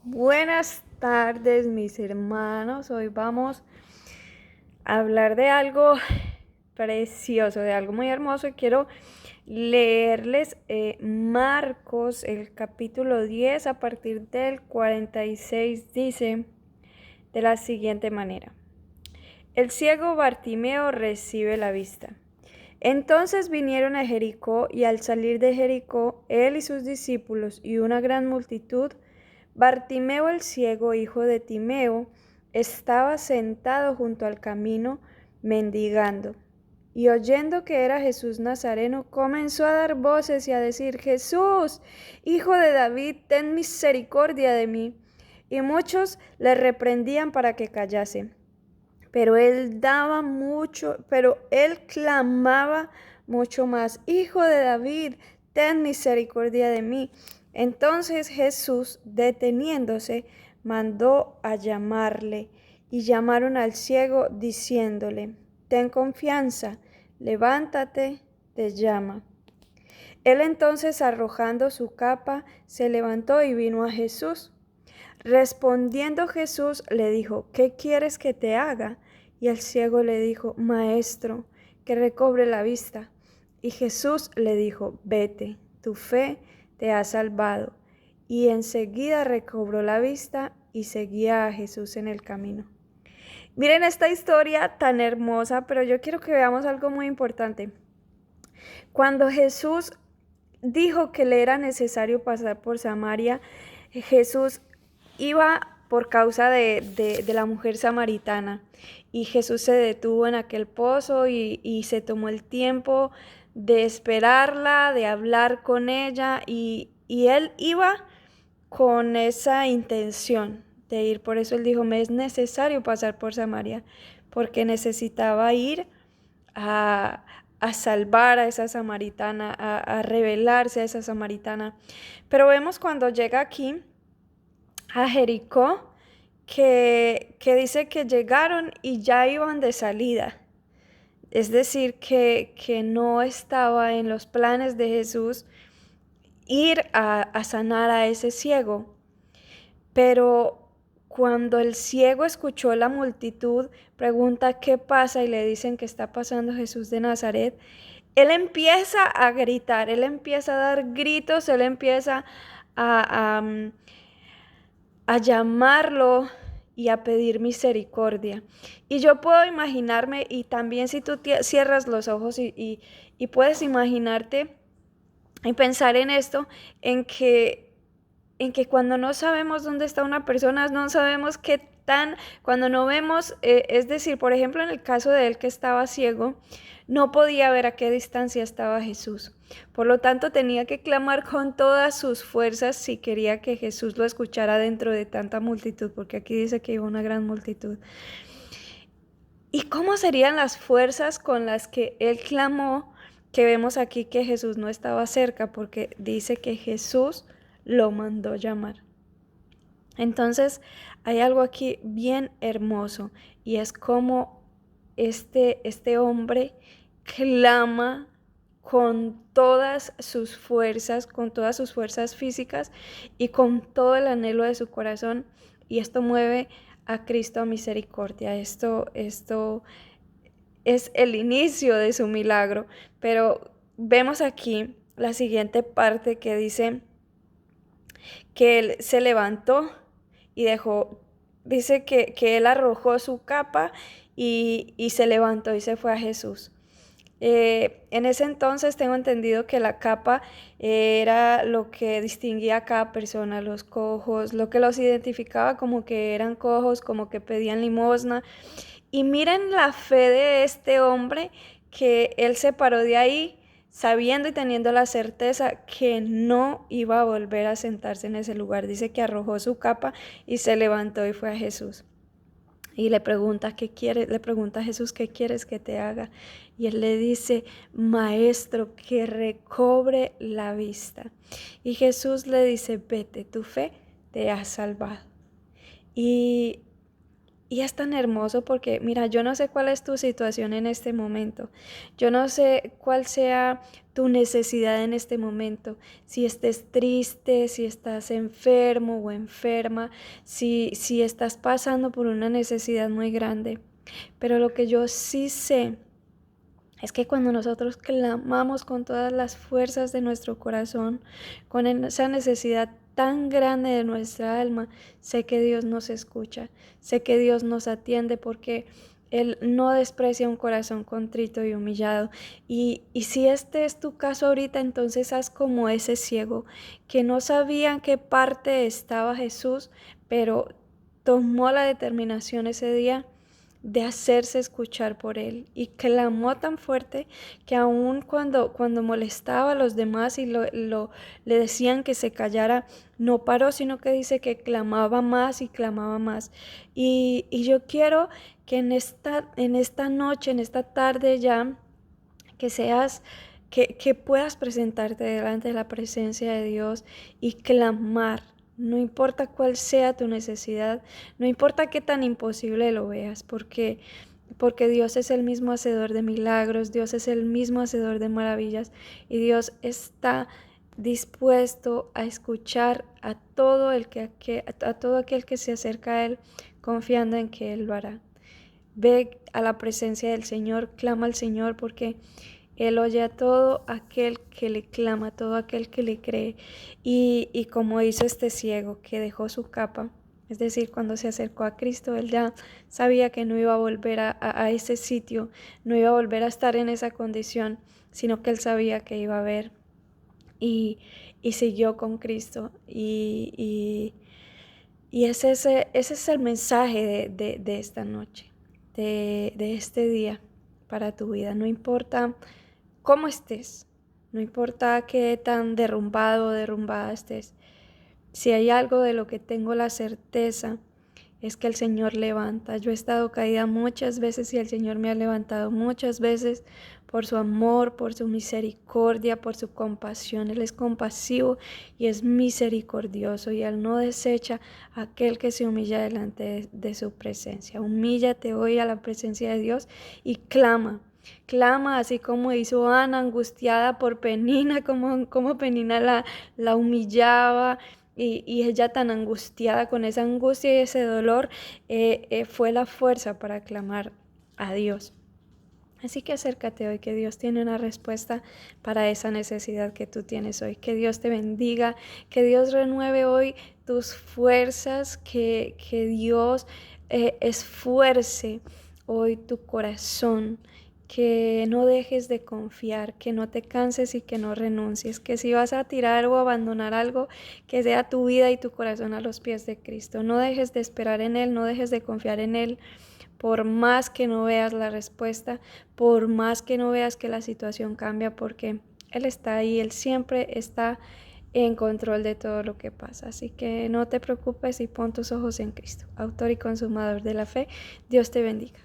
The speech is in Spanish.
Buenas tardes, mis hermanos. Hoy vamos a hablar de algo precioso, de algo muy hermoso. Y quiero leerles Marcos, el capítulo 10, a partir del 46, dice de la siguiente manera. El ciego Bartimeo recibe la vista. Entonces vinieron a Jericó, y al salir de Jericó, él y sus discípulos y una gran multitud, Bartimeo el ciego, hijo de Timeo, estaba sentado junto al camino, mendigando. Y oyendo que era Jesús Nazareno, comenzó a dar voces y a decir: Jesús, hijo de David, ten misericordia de mí. Y muchos le reprendían para que callase. Pero él clamaba mucho más: Hijo de David, ten misericordia de mí. Entonces Jesús, deteniéndose, mandó a llamarle, y llamaron al ciego, diciéndole: Ten confianza, levántate, te llama. Él entonces, arrojando su capa, se levantó y vino a Jesús. Respondiendo Jesús le dijo: ¿Qué quieres que te haga? Y el ciego le dijo: Maestro, que recobre la vista. Y Jesús le dijo: Vete, tu fe te ha salvado. Y enseguida recobró la vista y seguía a Jesús en el camino. Miren esta historia tan hermosa, pero yo quiero que veamos algo muy importante. Cuando Jesús dijo que le era necesario pasar por Samaria, Jesús iba por causa de la mujer samaritana, y Jesús se detuvo en aquel pozo y se tomó el tiempo de esperarla, de hablar con ella, y él iba con esa intención de ir. Por eso él dijo: me es necesario pasar por Samaria, porque necesitaba ir a, a salvar a esa samaritana, a revelarse a esa samaritana. Pero vemos cuando llega aquí a Jericó que dice que llegaron y ya iban de salida. Es decir, que no estaba en los planes de Jesús ir a sanar a ese ciego. Pero cuando el ciego escuchó la multitud, pregunta qué pasa y le dicen que está pasando Jesús de Nazaret. Él empieza a gritar, él empieza a dar gritos, él empieza a, a, a llamarlo y a pedir misericordia. Y yo puedo imaginarme, y también si tú cierras los ojos y puedes imaginarte y pensar en esto, en que cuando no sabemos dónde está una persona, no sabemos qué tan, cuando no vemos, es decir, por ejemplo, en el caso de él que estaba ciego, no podía ver a qué distancia estaba Jesús. Por lo tanto, tenía que clamar con todas sus fuerzas si quería que Jesús lo escuchara dentro de tanta multitud, porque aquí dice que iba una gran multitud. ¿Y cómo serían las fuerzas con las que él clamó? Que vemos aquí que Jesús no estaba cerca, porque dice que Jesús lo mandó llamar. Entonces hay algo aquí bien hermoso, y es como este hombre clama con todas sus fuerzas físicas y con todo el anhelo de su corazón, y esto mueve a Cristo a misericordia. Esto es el inicio de su milagro, pero vemos aquí la siguiente parte que dice que él se levantó y dice que él arrojó su capa y se levantó y se fue a Jesús. En ese entonces tengo entendido que la capa era lo que distinguía a cada persona, los cojos, lo que los identificaba como que eran cojos, como que pedían limosna. Y miren la fe de este hombre, que él se paró de ahí sabiendo y teniendo la certeza que no iba a volver a sentarse en ese lugar. Dice que arrojó su capa y se levantó y fue a Jesús. Y le pregunta: ¿qué quieres? Le pregunta a Jesús: ¿qué quieres que te haga? Y él le dice: Maestro, que recobre la vista. Y Jesús le dice: vete, tu fe te ha salvado. Y Y es tan hermoso porque, mira, yo no sé cuál es tu situación en este momento. Yo no sé cuál sea tu necesidad en este momento. Si estés triste, si estás enfermo o enferma, si estás pasando por una necesidad muy grande. Pero lo que yo sí sé es que cuando nosotros clamamos con todas las fuerzas de nuestro corazón, con esa necesidad tan grande de nuestra alma, sé que Dios nos escucha, sé que Dios nos atiende porque Él no desprecia un corazón contrito y humillado. Y si este es tu caso ahorita, entonces haz como ese ciego, que no sabía en qué parte estaba Jesús, pero tomó la determinación ese día de hacerse escuchar por él y clamó tan fuerte que aun cuando molestaba a los demás y le decían que se callara, no paró, sino que dice que clamaba más y clamaba más. Y yo quiero que en esta noche, en esta tarde ya, que seas, que puedas presentarte delante de la presencia de Dios y clamar. No importa cuál sea tu necesidad, no importa qué tan imposible lo veas, porque Dios es el mismo hacedor de milagros, Dios es el mismo hacedor de maravillas y Dios está dispuesto a escuchar a a todo aquel que se acerca a Él, confiando en que Él lo hará. Ve a la presencia del Señor, clama al Señor porque Él oye a todo aquel que le clama, a todo aquel que le cree. Y como hizo este ciego que dejó su capa, es decir, cuando se acercó a Cristo, él ya sabía que no iba a volver a ese sitio, no iba a volver a estar en esa condición, sino que él sabía que iba a ver y, y siguió con Cristo. Y ese es el mensaje de esta noche, de este día para tu vida. No importa cómo estés, no importa qué tan derrumbado o derrumbada estés. Si hay algo de lo que tengo la certeza es que el Señor levanta. Yo he estado caída muchas veces y el Señor me ha levantado muchas veces por su amor, por su misericordia, por su compasión. Él es compasivo y es misericordioso y Él no desecha a aquel que se humilla delante de su presencia. Humíllate hoy a la presencia de Dios y clama. Clama así como hizo Ana, angustiada por Penina, como Penina la humillaba y ella tan angustiada con esa angustia y ese dolor, fue la fuerza para clamar a Dios. Así que acércate hoy, que Dios tiene una respuesta para esa necesidad que tú tienes hoy. Que Dios te bendiga, que Dios renueve hoy tus fuerzas, que Dios esfuerce hoy tu corazón, que no dejes de confiar, que no te canses y que no renuncies, que si vas a tirar o abandonar algo, que sea tu vida y tu corazón a los pies de Cristo. No dejes de esperar en Él, no dejes de confiar en Él. Por más que no veas la respuesta, por más que no veas que la situación cambia, porque Él está ahí, Él siempre está en control de todo lo que pasa. Así que no te preocupes y pon tus ojos en Cristo, autor y consumador de la fe. Dios te bendiga.